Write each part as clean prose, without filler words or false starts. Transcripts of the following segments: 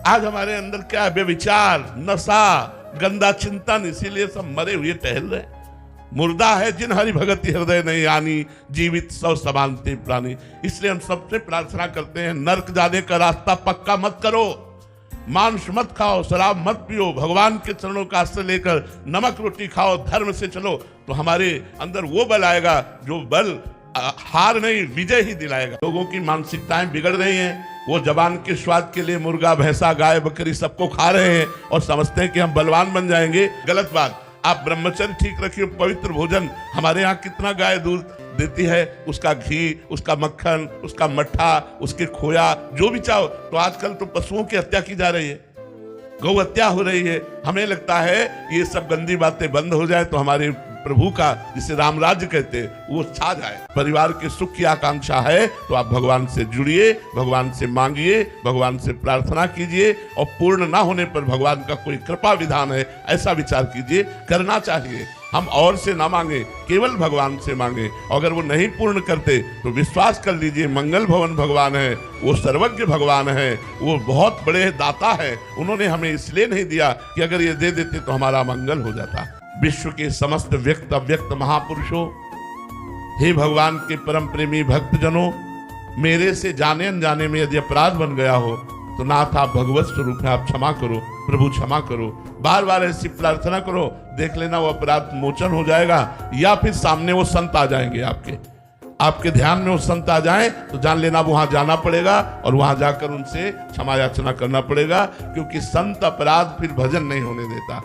आज हमारे अंदर क्या है? बेविचार, नशा, गंदा चिंतन, इसीलिए सब मरे हुए टहल रहे। मुर्दा है जिन हरि भगति हृदय नहीं आनी, जीवित सौ समानते प्राणी। इसलिए हम सबसे प्रार्थना करते हैं, नरक जाने का रास्ता पक्का मत करो, मांस मत खाओ, शराब मत पियो, भगवान के चरणों का आश्रय लेकर नमक रोटी खाओ, धर्म से चलो, तो हमारे अंदर वो बल आएगा जो बल हार नहीं विजय ही दिलाएगा। लोगों की मानसिकताएं बिगड़ रही हैं, वो जबान के स्वाद के लिए मुर्गा, भैंसा, गाय, बकरी सबको खा रहे हैं और समझते हैं कि हम बलवान बन जाएंगे। गलत बात। आप ब्रह्मचर्य ठीक रखिए, पवित्र भोजन। हमारे यहाँ कितना गाय दूध देती है, उसका घी, उसका मक्खन, उसका मट्ठा, उसके खोया, जो भी चाहो। तो आजकल तो पशुओं की हत्या की जा रही है, गौ हत्या हो रही है। हमें लगता है ये सब गंदी बातें बंद हो जाए तो हमारे प्रभु का, जिसे राम राज्य कहते हैं, वो छा जाए। परिवार के सुख की आकांक्षा है तो आप भगवान से जुड़िए, भगवान से मांगिए, भगवान से प्रार्थना कीजिए, और पूर्ण ना होने पर भगवान का कोई कृपा विधान है ऐसा विचार कीजिए। करना चाहिए। हम और से ना मांगे, केवल भगवान से मांगे। अगर वो नहीं पूर्ण करते तो विश्वास कर लीजिए, मंगल भवन भगवान है, वो सर्वज्ञ भगवान है, वो बहुत बड़े दाता है। उन्होंने हमें इसलिए नहीं दिया कि अगर ये दे देते तो हमारा मंगल हो जाता। विश्व के समस्त व्यक्त अव्यक्त महापुरुषों, हे भगवान के परम प्रेमी भक्तजनों, मेरे से जाने अनजाने में यदि अपराध बन गया हो तो नाथ आप भगवत स्वरूप है, आप क्षमा करो, प्रभु क्षमा करो। बार बार ऐसी प्रार्थना करो, देख लेना वो अपराध मोचन हो जाएगा। या फिर सामने वो संत आ जाएंगे, आपके ध्यान में वो संत आ जाएं तो जान लेना वहां जाना पड़ेगा और वहां जाकर उनसे क्षमा याचना करना पड़ेगा, क्योंकि संत अपराध फिर भजन नहीं होने देता।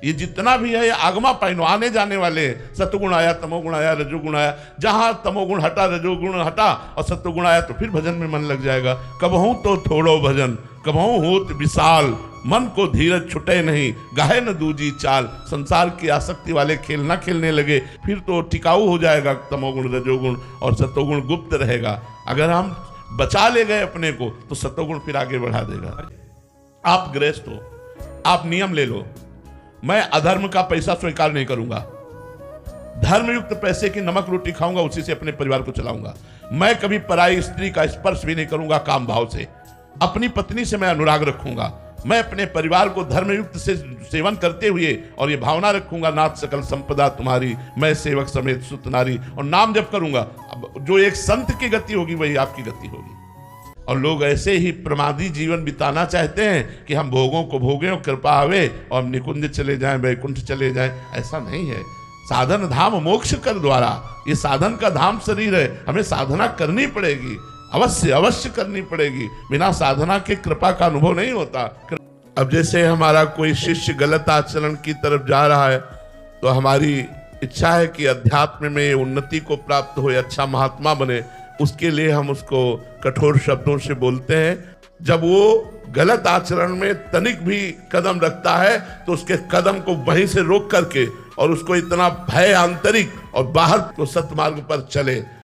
ये जितना भी है ये आगमा पाइनो, आने जाने वाले। सतगुण आया, तमोगुण आया, रजोगुण आया। जहां तमोगुण हटा, रजोगुण हटा और सत्वगुण आया तो फिर भजन में मन लग जाएगा। कबहू तो थोड़ो भजन, कबहू होत विशाल, मन को धीरज छुटे नहीं, गाहे न दूजी चाल। संसार की आसक्ति वाले खेल ना खेलने लगे, फिर तो टिकाऊ हो जाएगा तमोगुण, रजोगुण, और सत्वगुण गुप्त रहेगा। अगर हम बचा ले गए अपने को तो सत्वगुण फिर आगे बढ़ा देगा। आप गृहस्थ हो, आप नियम ले लो, मैं अधर्म का पैसा स्वीकार नहीं करूंगा, धर्मयुक्त पैसे की नमक रोटी खाऊंगा, उसी से अपने परिवार को चलाऊंगा। मैं कभी पराई स्त्री का स्पर्श भी नहीं करूंगा काम भाव से, अपनी पत्नी से मैं अनुराग रखूंगा। मैं अपने परिवार को धर्मयुक्त से सेवन करते हुए और ये भावना रखूंगा, नाथ सकल संपदा तुम्हारी, मैं सेवक समेत सुत नारी, और नाम जप करूंगा। अब जो एक संत की गति होगी वही आपकी गति होगी। और लोग ऐसे ही प्रमादी जीवन बिताना चाहते हैं कि हम भोगों को भोगें और कृपा आवे और हम निकुंज चले जाएं, वैकुंठ चले जाएं। ऐसा नहीं है। साधन धाम मोक्ष कर द्वारा, ये साधन का धाम शरीर है, हमें साधना करनी पड़ेगी, अवश्य करनी पड़ेगी। बिना साधना के कृपा का अनुभव नहीं होता। अब जैसे हमारा कोई शिष्य गलत आचरण की तरफ जा रहा है तो हमारी इच्छा है कि अध्यात्म में उन्नति को प्राप्त हो, अच्छा महात्मा बने, उसके लिए हम उसको कठोर शब्दों से बोलते हैं। जब वो गलत आचरण में तनिक भी कदम रखता है तो उसके कदम को वहीं से रोक करके और उसको इतना भय आंतरिक और बाहर तो सत्मार्ग पर चले।